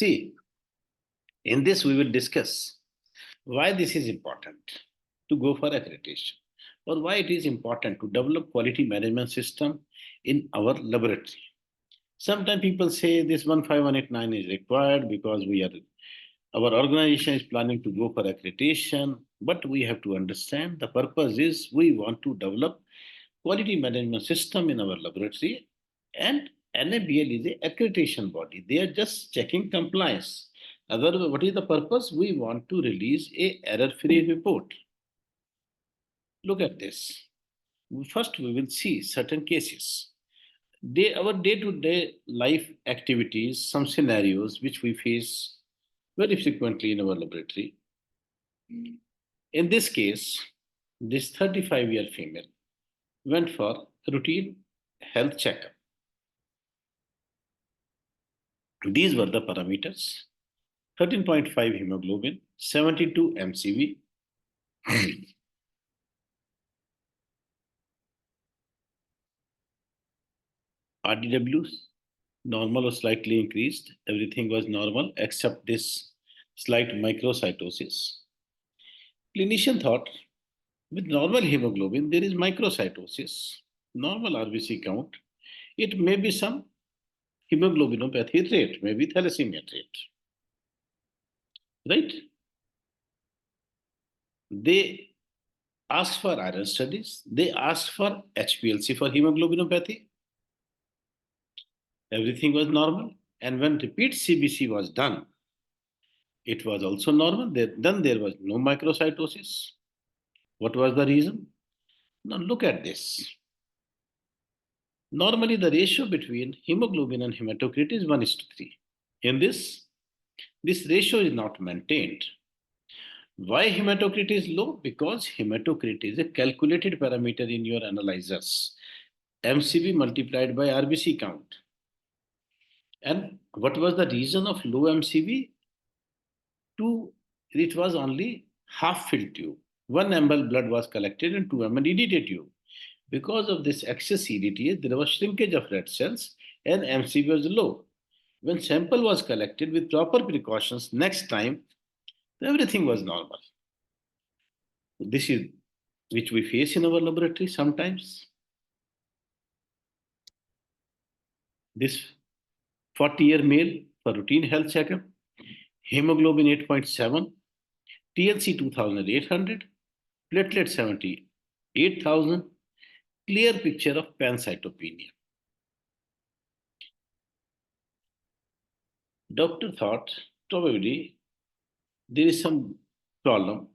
See, in this we will discuss why this is important to go for accreditation, or why it is important to develop quality management system in our laboratory. Sometimes people say this 15189 is required because our organization is planning to go for accreditation, but we have to understand the purpose is we want to develop quality management system in our laboratory, and NABL is a accreditation body. They are just checking compliance. Otherwise, what is the purpose? We want to release a error-free report. Look at this. First, we will see certain cases. Our day-to-day life activities, some scenarios which we face very frequently in our laboratory. In this case, this 35-year female went for routine health checkup. These were the parameters: 13.5 hemoglobin, 72 MCV, RDW normal or slightly increased. Everything was normal except this slight microcytosis. Clinician thought with normal hemoglobin there is microcytosis, normal RBC count. It may be some hemoglobinopathy trait, maybe thalassemia trait. Right? They asked for iron studies. They asked for HPLC for hemoglobinopathy. Everything was normal. And when repeat CBC was done, it was also normal. Then there was no microcytosis. What was the reason? Now look at this. Normally, the ratio between hemoglobin and hematocrit is 1:3. In this ratio is not maintained. Why hematocrit is low? Because hematocrit is a calculated parameter in your analyzers. MCV multiplied by RBC count. And what was the reason of low MCV? It was only half filled tube. 1 ml blood was collected and 2 ml EDTA tube. Because of this excess EDTA, there was shrinkage of red cells and MCV was low. When sample was collected with proper precautions, next time, everything was normal. This is which we face in our laboratory sometimes. This 40-year male for routine health checkup, hemoglobin 8.7, TLC 2800, platelet 78,000, clear picture of pancytopenia. Doctor thought probably there is some problem,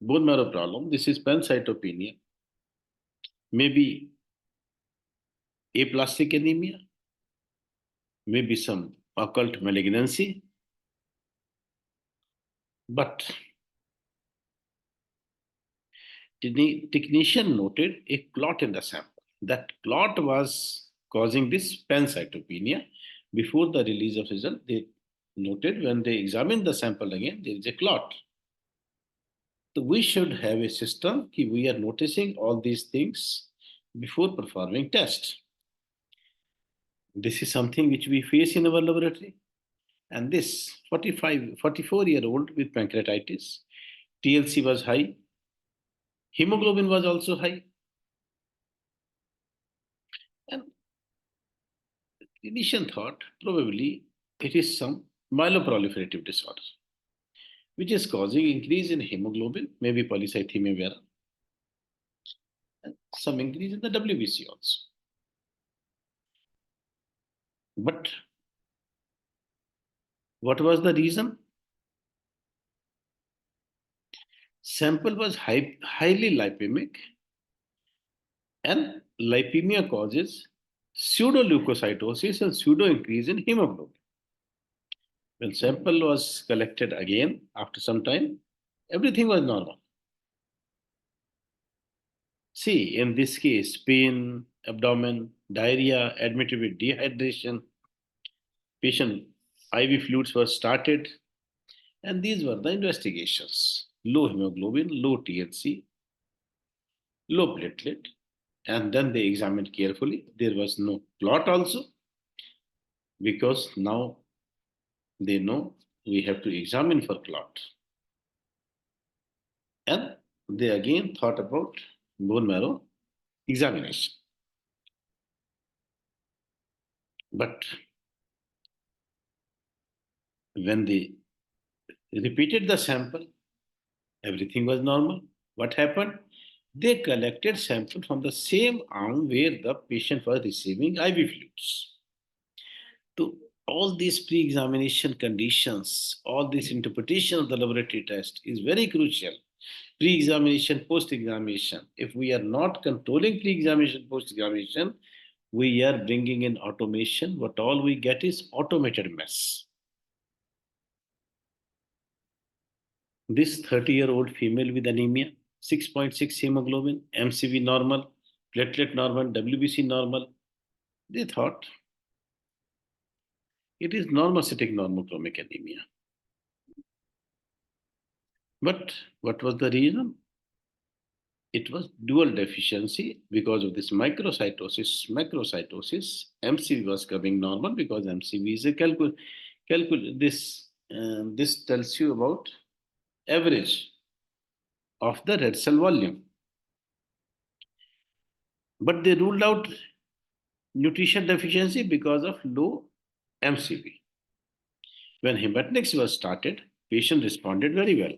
bone marrow problem. This is pancytopenia, maybe aplastic anemia, maybe some occult malignancy. But the technician noted a clot in the sample. That clot was causing this pancytopenia. Before the release of result, they noted when they examined the sample again, there is a clot. So we should have a system that we are noticing all these things before performing test. This is something which we face in our laboratory. And this 44-year-old with pancreatitis, TLC was high, hemoglobin was also high. And the clinician thought probably it is some myeloproliferative disorder, which is causing increase in hemoglobin, maybe polycythemia vera, and some increase in the WBC also. But what was the reason? Sample was highly lipemic, and lipemia causes pseudoleukocytosis and pseudo increase in hemoglobin. When sample was collected again after some time, everything was normal. See, in this case, pain, abdomen, diarrhea, admitted with dehydration, patient IV fluids were started, and these were the investigations. Low hemoglobin, low TLC, low platelet, and then they examined carefully. There was no clot also, because now They know we have to examine for clot. And they again thought about bone marrow examination. But when they repeated the sample, everything was normal. What happened? They collected sample from the same arm where the patient was receiving IV fluids. To all these pre-examination conditions, all this interpretation of the laboratory test is very crucial. Pre-examination, post-examination. If we are not controlling pre-examination, post-examination, we are bringing in automation. What all we get is automated mess. This 30-year-old female with anemia, 6.6 hemoglobin, MCV normal, platelet normal, WBC normal, they thought it is normocytic normochromic anemia. But what was the reason? It was dual deficiency because of this microcytosis, macrocytosis. MCV was coming normal because MCV is a this tells you about average of the red cell volume. But they ruled out nutrition deficiency because of low MCV. When hematinics was started, patient responded very well.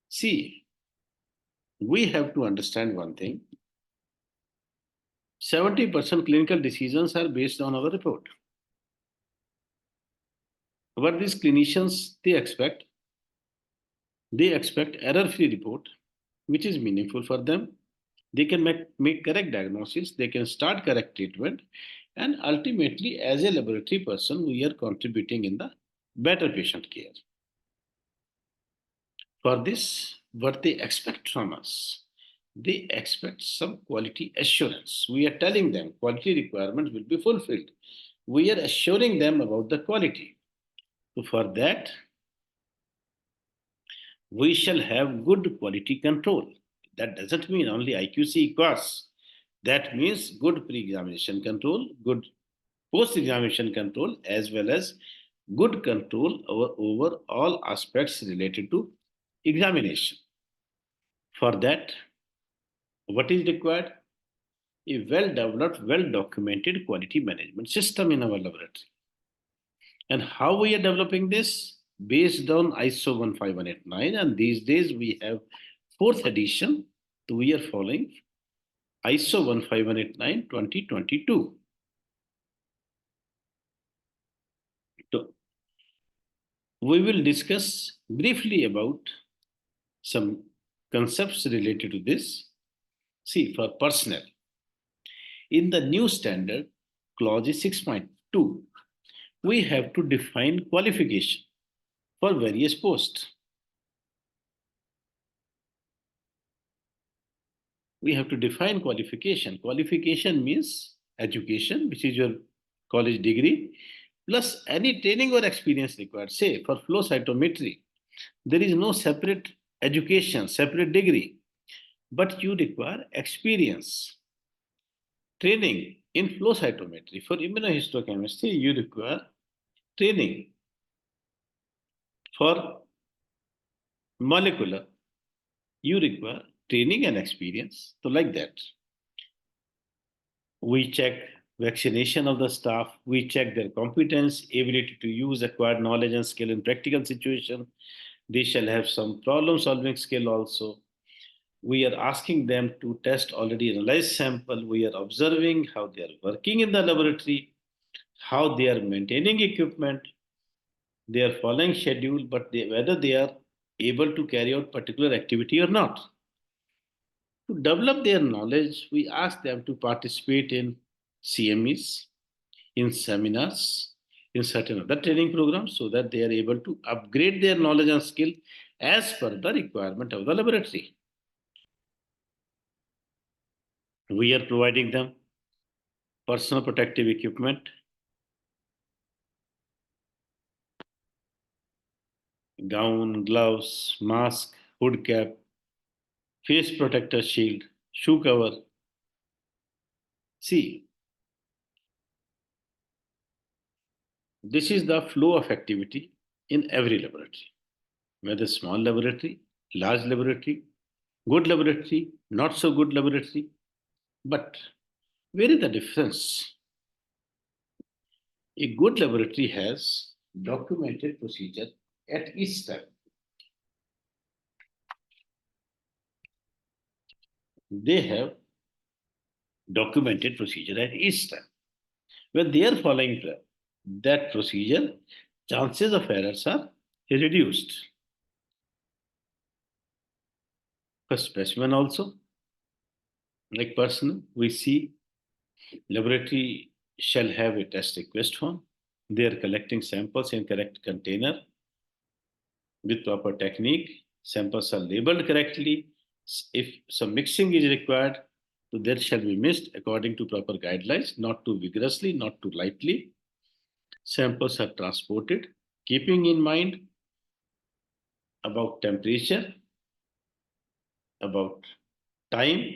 See, we have to understand one thing. 70% clinical decisions are based on our report. What these clinicians they expect error-free report, which is meaningful for them. They can make correct diagnosis, they can start correct treatment, and ultimately, as a laboratory person, we are contributing in the better patient care. For this, what they expect from us, they expect some quality assurance. We are telling them quality requirements will be fulfilled. We are assuring them about the quality. So for that, we shall have good quality control. That doesn't mean only IQC course. That means good pre-examination control, good post-examination control, as well as good control over all aspects related to examination. For that, what is required? A well-developed, well-documented quality management system in our laboratory. And how we are developing this? Based on ISO 15189, and these days we have fourth edition. So we are following ISO 15189 2022. So we will discuss briefly about some concepts related to this. See, for personnel, in the new standard, clause 6.2, we have to define qualification for various posts. We have to define qualification. Qualification means education, which is your college degree, plus any training or experience required. Say, for flow cytometry, there is no separate education, separate degree, but you require experience, training in flow cytometry. For immunohistochemistry, you require training. For molecular, you require training and experience. So, like that, we check vaccination of the staff, we check their competence, ability to use acquired knowledge and skill in practical situation. They shall have some problem solving skill also. We are asking them to test already analyzed sample. We are observing how they are working in the laboratory, how they are maintaining equipment, they are following schedule, but whether they are able to carry out particular activity or not. To develop their knowledge, we ask them to participate in CMEs, in seminars, in certain other training programs so that they are able to upgrade their knowledge and skill as per the requirement of the laboratory. We are providing them personal protective equipment, gown, gloves, mask, hood cap, face protector shield, shoe cover, See, this is the flow of activity in every laboratory, whether small laboratory, large laboratory, good laboratory, not so good laboratory. But where is the difference? A good laboratory has documented procedure at each step. They have documented procedure at each step. When they are following that procedure, chances of errors are reduced. For specimen also, like person, we see laboratory shall have a test request form. They are collecting samples in correct container with proper technique. Samples are labeled correctly. If some mixing is required, so there shall be mixed according to proper guidelines, not too vigorously, not too lightly. Samples are transported, keeping in mind about temperature, about time,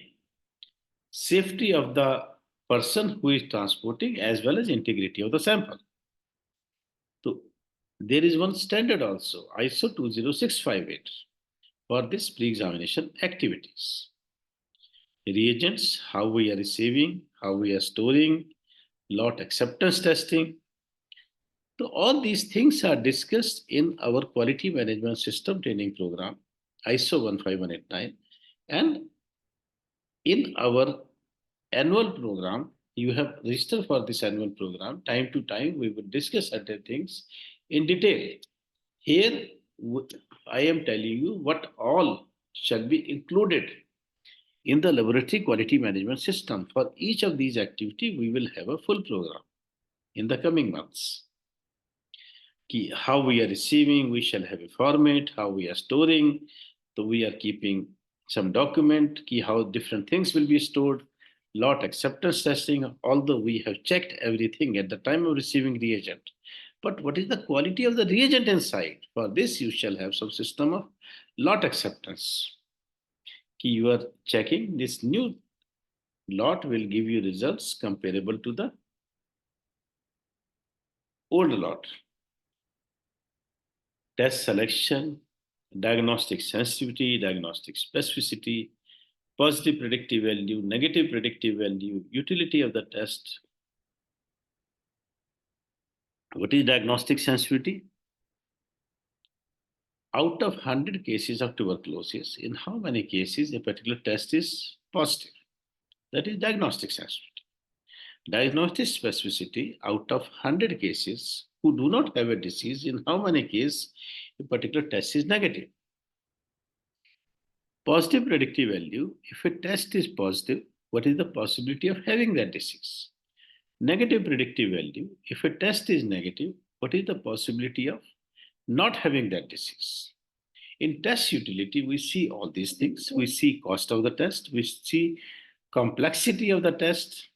safety of the person who is transporting, as well as integrity of the sample. So there is one standard also, ISO 20658, for this pre-examination activities. Reagents, how we are receiving, how we are storing, lot acceptance testing. So all these things are discussed in our quality management system training program, ISO 15189, and in our annual program, you have registered for this annual program. Time to time, we will discuss certain things in detail. Here, I am telling you what all shall be included in the laboratory quality management system. For each of these activities, we will have a full program in the coming months. How we are receiving, we shall have a format, how we are storing, so we are keeping some document, how different things will be stored, lot acceptance testing, although we have checked everything at the time of receiving reagent. But what is the quality of the reagent inside? For this, you shall have some system of lot acceptance. You are checking this new lot will give you results comparable to the old lot. Test selection, diagnostic sensitivity, diagnostic specificity, positive predictive value, negative predictive value, utility of the test. What is diagnostic sensitivity? Out of 100 cases of tuberculosis, in how many cases a particular test is positive? That is diagnostic sensitivity. Diagnostic specificity, out of 100 cases who do not have a disease, in how many cases a particular test is negative? Positive predictive value, if a test is positive, what is the possibility of having that disease? Negative predictive value, if a test is negative, what is the possibility of not having that disease? In test utility, we see all these things. We see cost of the test, we see complexity of the test,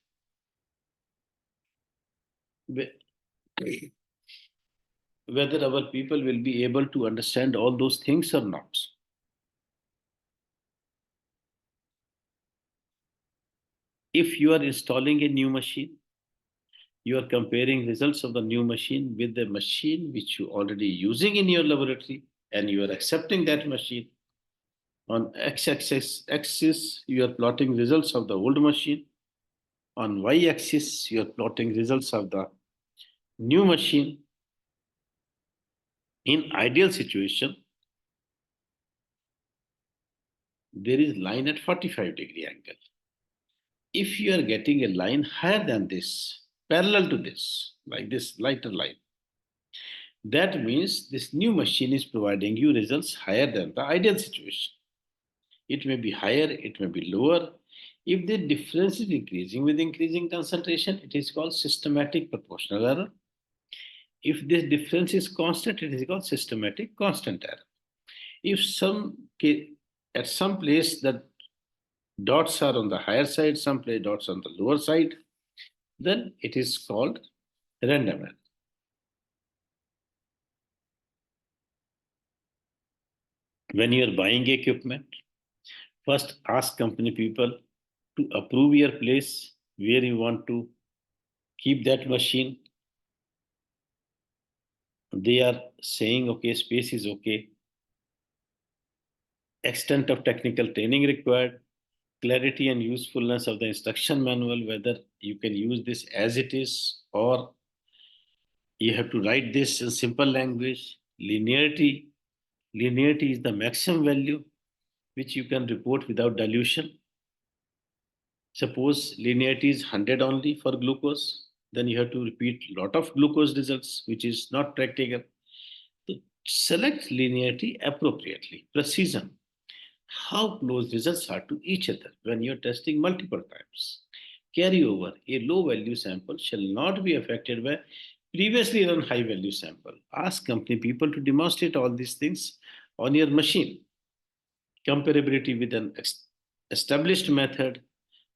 whether our people will be able to understand all those things or not. If you are installing a new machine, you are comparing results of the new machine with the machine which you already using in your laboratory, and you are accepting that machine. On x-axis, you are plotting results of the old machine. On y-axis, you are plotting results of the new machine. In ideal situation, there is line at 45-degree angle. If you are getting a line higher than this, parallel to this, like this lighter line, that means this new machine is providing you results higher than the ideal situation. It may be higher, it may be lower. If the difference is increasing with increasing concentration, it is called systematic proportional error. If this difference is constant, it is called systematic constant error. If at some place the dots are on the higher side, some place dots on the lower side, then it is called random error. When you are buying equipment, first ask company people to approve your place where you want to keep that machine. They are saying, okay, space is okay, extent of technical training required, clarity and usefulness of the instruction manual, whether you can use this as it is or you have to write this in simple language. Linearity is the maximum value which you can report without dilution. Suppose linearity is 100 only for glucose, then you have to repeat a lot of glucose results, which is not practical. So select linearity appropriately. Precision, how close results are to each other when you're testing multiple times. Carryover, a low value sample shall not be affected by previously run high value sample. Ask company people to demonstrate all these things on your machine. Comparability with an established method,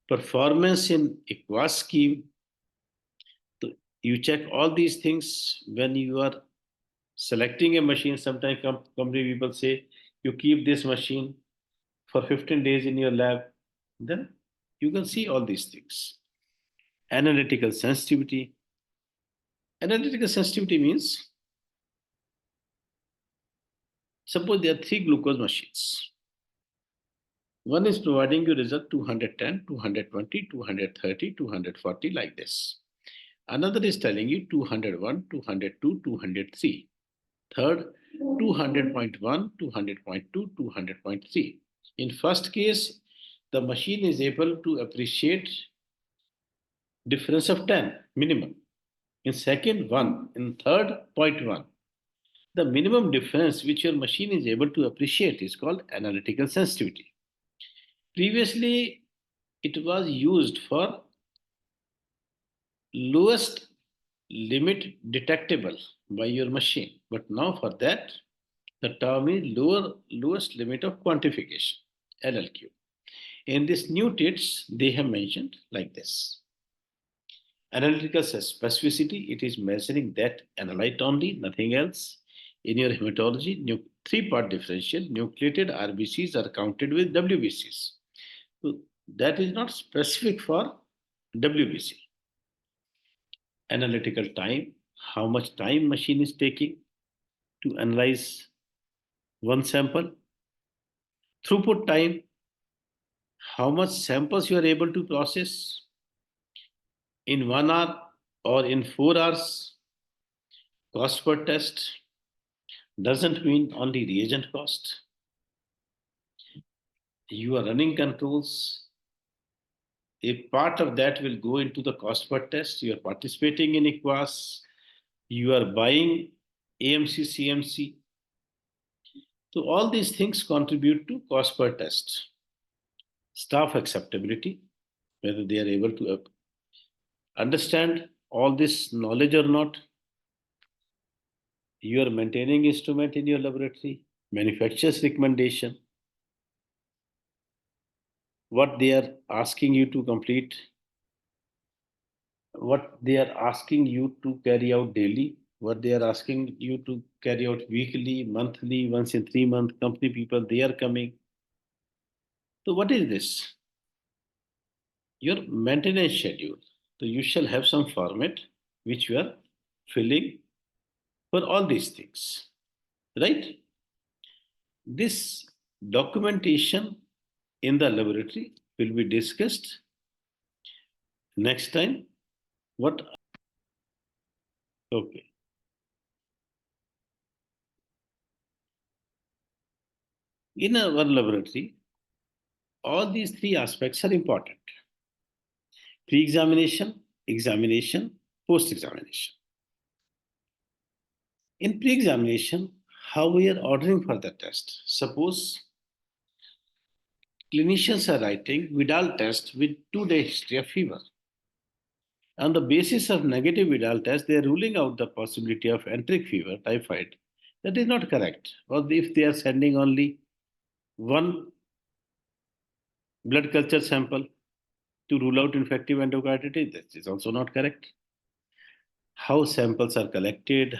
performance in Equas scheme. So you check all these things when you are selecting a machine. Sometimes company people say you keep this machine for 15 days in your lab, then you can see all these things. Analytical sensitivity. Analytical sensitivity means suppose there are three glucose machines. One is providing you result 210, 220, 230, 240 like this. Another is telling you 201, 202, 203. Third, 200.1, 200.2, 200.3. In first case, the machine is able to appreciate difference of 10 minimum. In second, 1. In third, 0.1. The minimum difference which your machine is able to appreciate is called analytical sensitivity. Previously, it was used for lowest limit detectable by your machine. But now for that, the term is lowest limit of quantification, LLQ. In this new TITS, they have mentioned like this. Analytical specificity, it is measuring that analyte only, nothing else. In your hematology, three-part differential, nucleated RBCs are counted with WBCs. So that is not specific for WBC. Analytical time, how much time machine is taking to analyze one sample. Throughput time, how much samples you are able to process in 1 hour or in 4 hours. Cost per test doesn't mean only reagent cost. You are running controls. A part of that will go into the cost per test. You are participating in Equas. You are buying AMC, CMC. So all these things contribute to cost per test. Staff acceptability, whether they are able to understand all this knowledge or not. You are maintaining instrument in your laboratory, manufacturer's recommendation, what they are asking you to complete, what they are asking you to carry out daily, what they are asking you to carry out weekly, monthly, once in 3 months, company people, they are coming. So what is this? Your maintenance schedule. So you shall have some format which you are filling for all these things, right? This documentation in the laboratory will be discussed next time. What? Okay. In our laboratory, all these three aspects are important: pre examination, examination, post examination. In pre examination, how we are ordering for the test. Suppose clinicians are writing Vidal test with 2 day history of fever. On the basis of negative Vidal test, they are ruling out the possibility of enteric fever, typhoid. That is not correct. Or if they are sending only one blood culture sample to rule out infective endocarditis, that is also not correct. How samples are collected,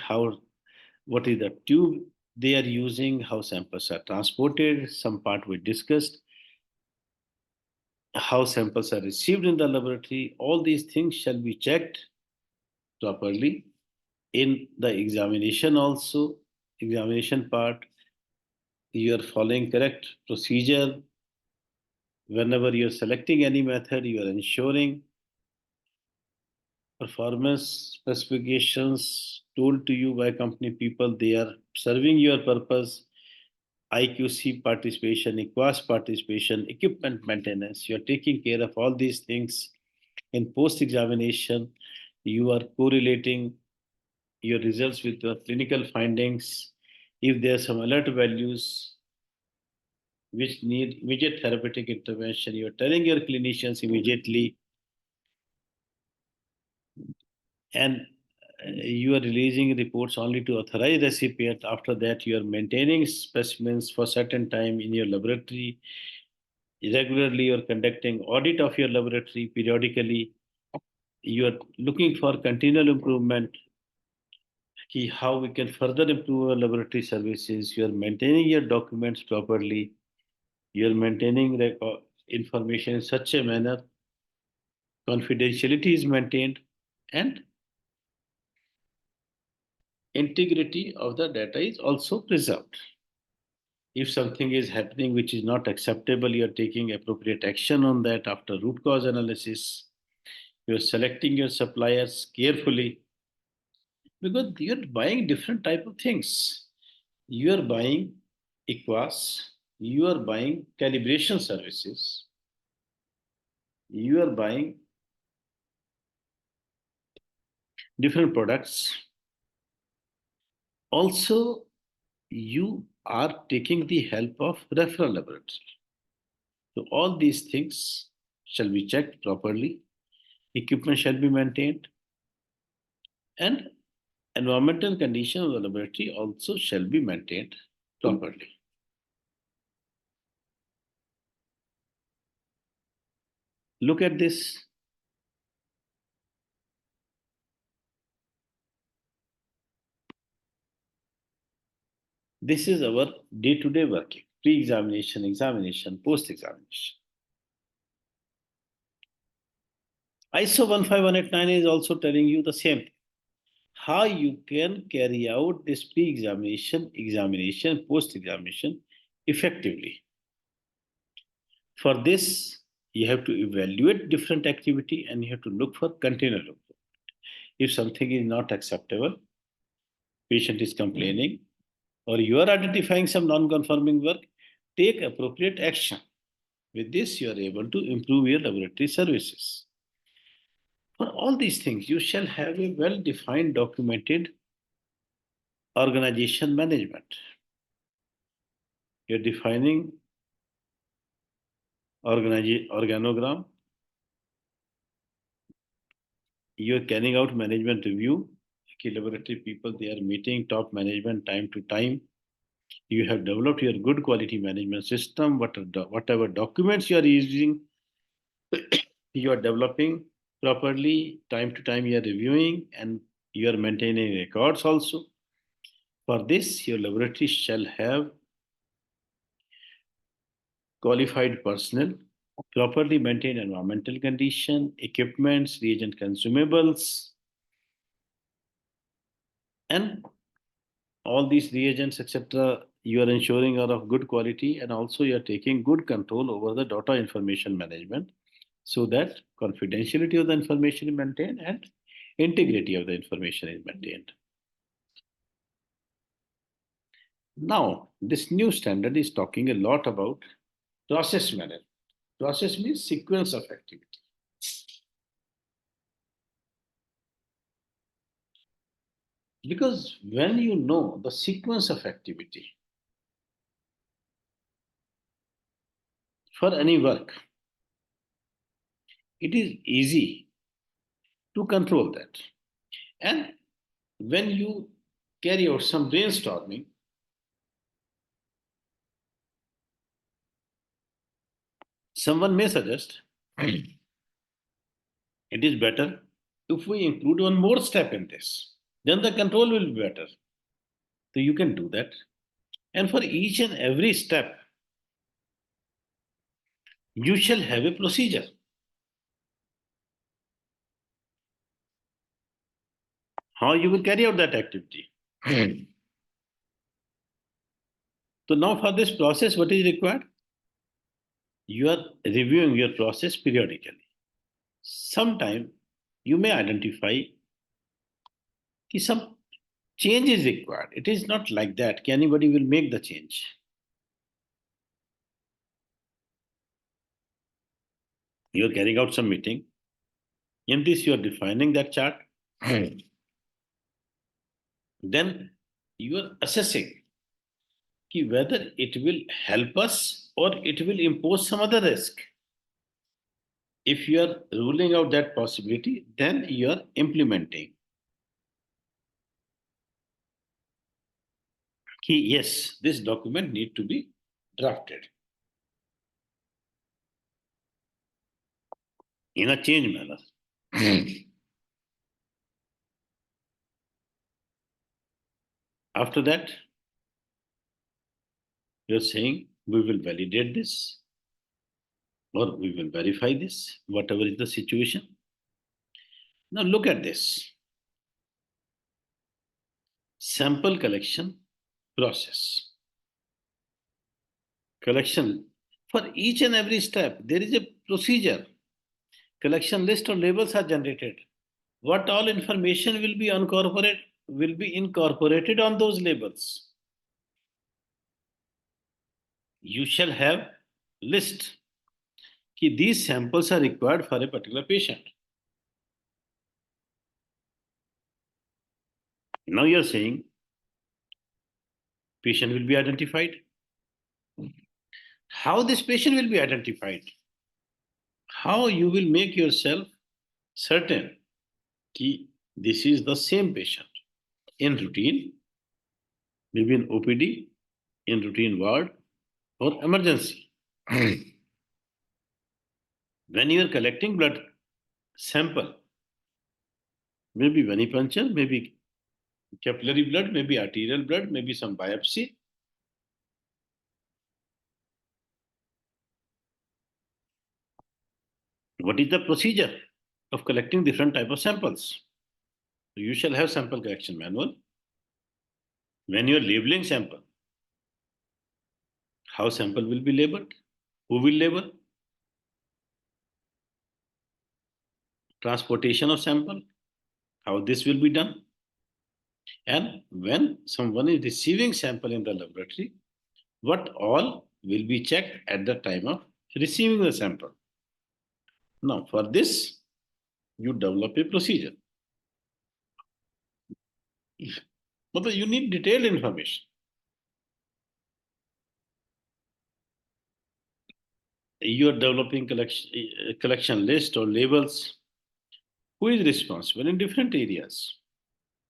what is the tube they are using, how samples are transported, some part we discussed. how samples are received in the laboratory. All these things shall be checked properly in the examination also. Examination part, you are following correct procedure. Whenever you are selecting any method, you are ensuring performance specifications told to you by company people, they are serving your purpose. IQC participation, EQUAS participation, equipment maintenance, you are taking care of all these things. In post examination, you are correlating your results with the clinical findings. If there are some alert values which need immediate therapeutic intervention, you are telling your clinicians immediately, and you are releasing reports only to authorized recipient. After that, you are maintaining specimens for certain time in your laboratory. Regularly, you are conducting audit of your laboratory periodically. You are looking for continual improvement. How we can further improve our laboratory services. You are maintaining your documents properly. You are maintaining information in such a manner confidentiality is maintained, and integrity of the data is also preserved. If something is happening which is not acceptable, you are taking appropriate action on that after root cause analysis. You are selecting your suppliers carefully because you are buying different type of things. You are buying equas, you are buying calibration services, you are buying different products. Also, you are taking the help of referral laboratory. So all these things shall be checked properly. Equipment shall be maintained, and environmental condition of the laboratory also shall be maintained properly. Look at this. This is our day-to-day working, pre-examination, examination, post-examination. ISO 15189 is also telling you the same thing. How you can carry out this pre-examination, examination, post-examination effectively. For this, you have to evaluate different activity and you have to look for continual improvement. If something is not acceptable, patient is complaining, or you are identifying some non-conforming work, take appropriate action. With this, you are able to improve your laboratory services. For all these things, you shall have a well-defined, documented organization management. You're defining organogram. You're carrying out management review. Key laboratory people, they are meeting top management time to time. You have developed your good quality management system. Whatever documents you are using, you are developing properly. Time to time, you are reviewing and you are maintaining records also. For this, your laboratory shall have qualified personnel, properly maintain environmental condition, equipments, reagent consumables, and all these reagents, etc. You are ensuring are of good quality, and also you are taking good control over the data information management so that confidentiality of the information is maintained and integrity of the information is maintained. Now, this new standard is talking a lot about process management. Process means sequence of activity. Because when you know the sequence of activity for any work, it is easy to control that. And when you carry out some brainstorming, someone may suggest it is better if we include one more step in this, then the control will be better. So you can do that. And for each and every step, You shall have a procedure. How you will carry out that activity. So now for this process, what is required? You are reviewing your process periodically. Sometime you may identify that some change is required. It is not like that anybody will make the change. You are carrying out some meeting. In this, you are defining that chart. Then you are assessing whether it will help us or it will impose some other risk. If you are ruling out that possibility, then you are implementing. Yes, this document need to be drafted in a change manner. After that, you're saying we will validate this or we will verify this, whatever is the situation. Now look at this sample collection process. Collection for each and every step, there is a procedure. Collection list or labels are generated. What all information will be incorporated on those labels. You shall have list कि these samples are required for a particular patient. Now you're saying patient will be identified. How this patient will be identified? How you will make yourself certain that this is the same patient in routine, maybe in OPD, in routine ward, or emergency. When you are collecting blood sample, maybe venipuncture, maybe capillary blood, maybe arterial blood, maybe some biopsy. What is the procedure of collecting different type of samples? You shall have sample collection manual. When you are labeling sample, how sample will be labeled? Who will label? Transportation of sample, how this will be done? And when someone is receiving sample in the laboratory, what all will be checked at the time of receiving the sample? Now, for this, you develop a procedure. But you need detailed information. You are developing collection list or labels. Who is responsible in different areas?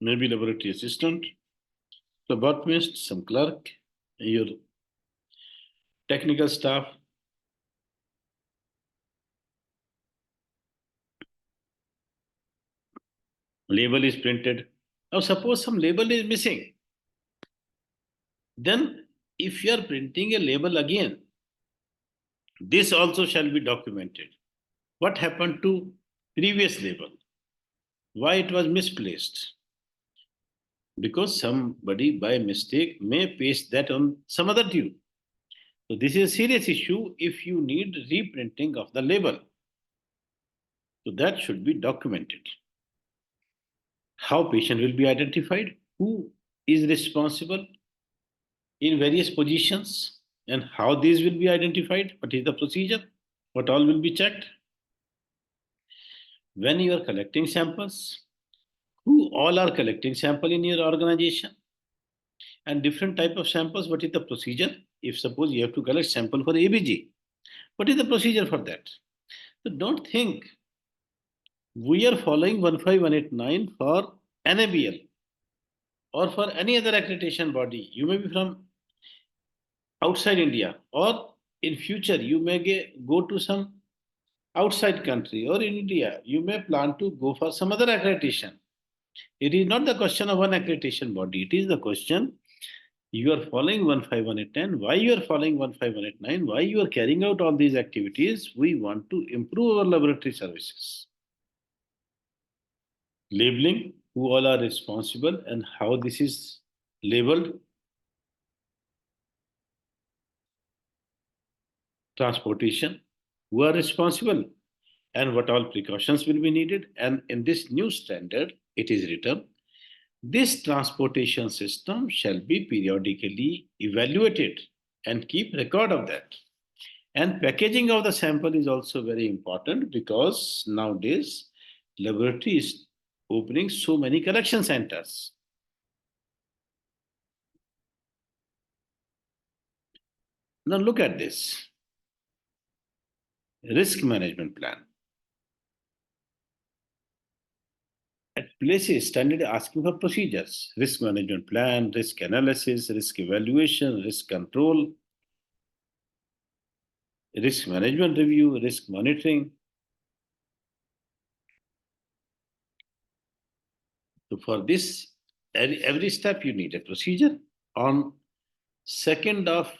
Maybe laboratory assistant, phlebotomist, some clerk, your technical staff. Label is printed. Now, suppose some label is missing. Then, if you are printing a label again, this also shall be documented. What happened to previous label? Why it was misplaced? Because somebody by mistake may paste that on some other tube. So this is a serious issue if you need reprinting of the label. So that should be documented. How patient will be identified? Who is responsible in various positions? And how these will be identified? What is the procedure? What all will be checked? When you are collecting samples, who all are collecting sample in your organization? And different type of samples, what is the procedure? If suppose you have to collect sample for ABG, what is the procedure for that? So don't think we are following 15189 for NABL or for any other accreditation body. You may be from outside India, or in future you may go to some outside country, or in India you may plan to go for some other accreditation. It is not the question of one accreditation body. It is the question You are following 15189. Why you are following 15189? Why you are carrying out all these activities? We want to improve our laboratory services. Labeling, who all are responsible and how this is labeled. Transportation, who are responsible and what all precautions will be needed. And in this new standard, it is written, this transportation system shall be periodically evaluated and keep record of that. And packaging of the sample is also very important because nowadays laboratory is opening so many collection centers. Now look at this risk management plan. At places standard asking for procedures, risk management plan, risk analysis, risk evaluation, risk control, risk management review, risk monitoring. So for this, every step you need a procedure. On 2nd of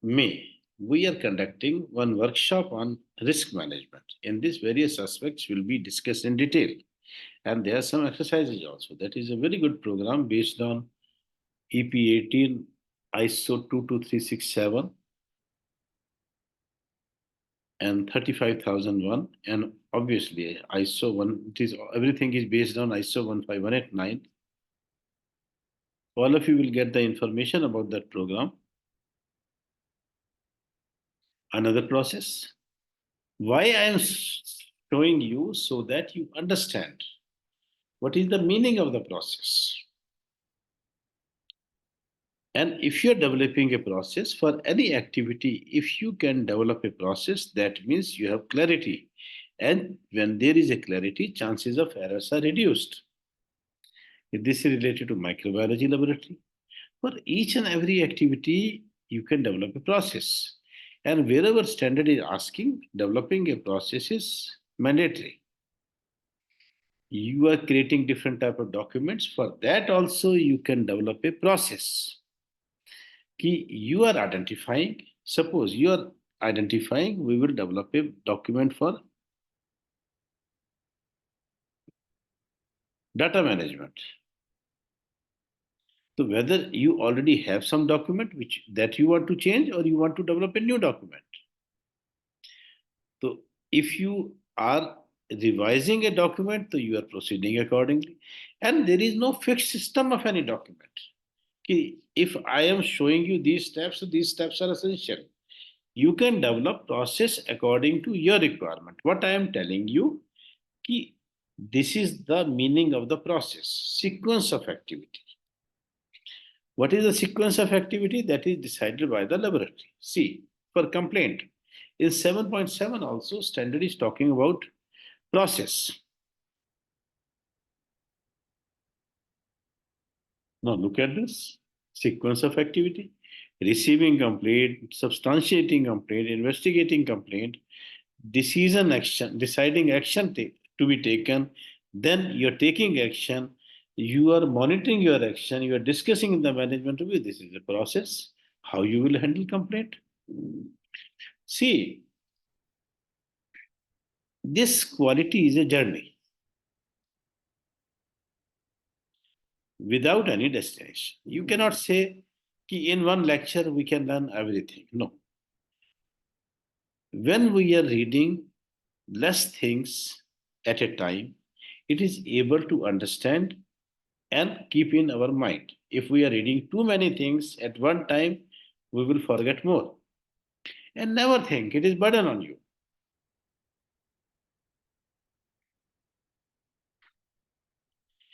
May, we are conducting one workshop on risk management. In this, various aspects will be discussed in detail. And there are some exercises also. That is a very good program based on EP18, ISO 22367, and 35001, and obviously ISO 1, it is everything is based on ISO 15189. All of you will get the information about that program. Another process. Why I am showing you so that you understand what is the meaning of the process. And if you're developing a process for any activity, if you can develop a process, that means you have clarity. And when there is a clarity, chances of errors are reduced. This is related to microbiology laboratory. For each and every activity, you can develop a process. And wherever standard is asking, developing a process is mandatory. You are creating different type of documents. For that also, you can develop a process. You are identifying, suppose you are identifying, we will develop a document for data management. So whether you already have some document which that you want to change or you want to develop a new document. So if you are revising a document, so you are proceeding accordingly. And there is no fixed system of any document. If I am showing you so these steps are essential. You can develop process according to your requirement. What I am telling you, this is the meaning of the process, sequence of activity. What is the sequence of activity? That is decided by the laboratory. See, for complaint, in 7.7 also, standard is talking about process. Now look at this sequence of activity. Receiving complaint, substantiating complaint, investigating complaint, decision action, deciding action to be taken, then you're taking action, you are monitoring your action, you are discussing in the management review. This is the process, how you will handle complaint. See, this quality is a journey without any destination. You cannot say in one lecture we can learn everything. No. When we are reading less things at a time, it is able to understand and keep in our mind. If we are reading too many things at one time, we will forget more. And never think it is burden on you.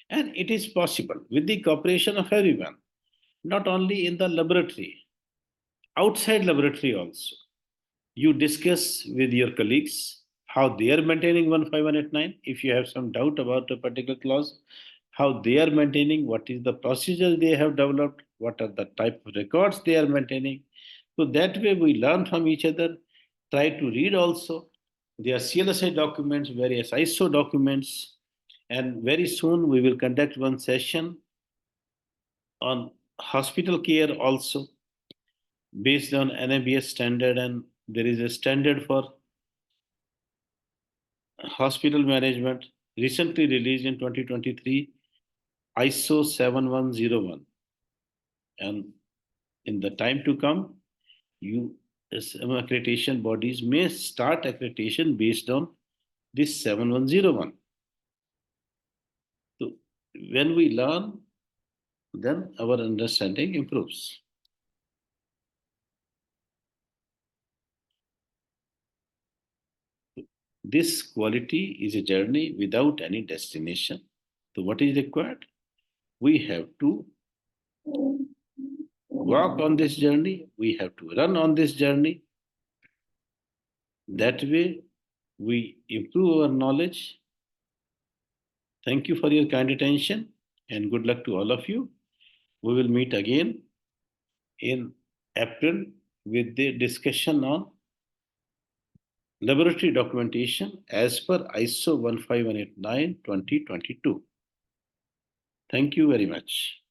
And it is possible with the cooperation of everyone, not only in the laboratory, outside laboratory also. You discuss with your colleagues how they are maintaining 15189. If you have some doubt about a particular clause, how they are maintaining, what is the procedure they have developed, what are the type of records they are maintaining. So that way we learn from each other, try to read also. There are CLSI documents, various ISO documents, and very soon we will conduct one session on Hospital care also based on MBBS standard, and there is a standard for hospital management recently released in 2023, ISO 7101. And in the time to come, you some accreditation bodies may start accreditation based on this 7101. So when we learn, then our understanding improves. This quality is a journey without any destination. So what is required? We have to walk on this journey, we have to run on this journey. That way, we improve our knowledge. Thank you for your kind attention and good luck to all of you. We will meet again in April with the discussion on laboratory documentation as per ISO 15189 2022. Thank you very much.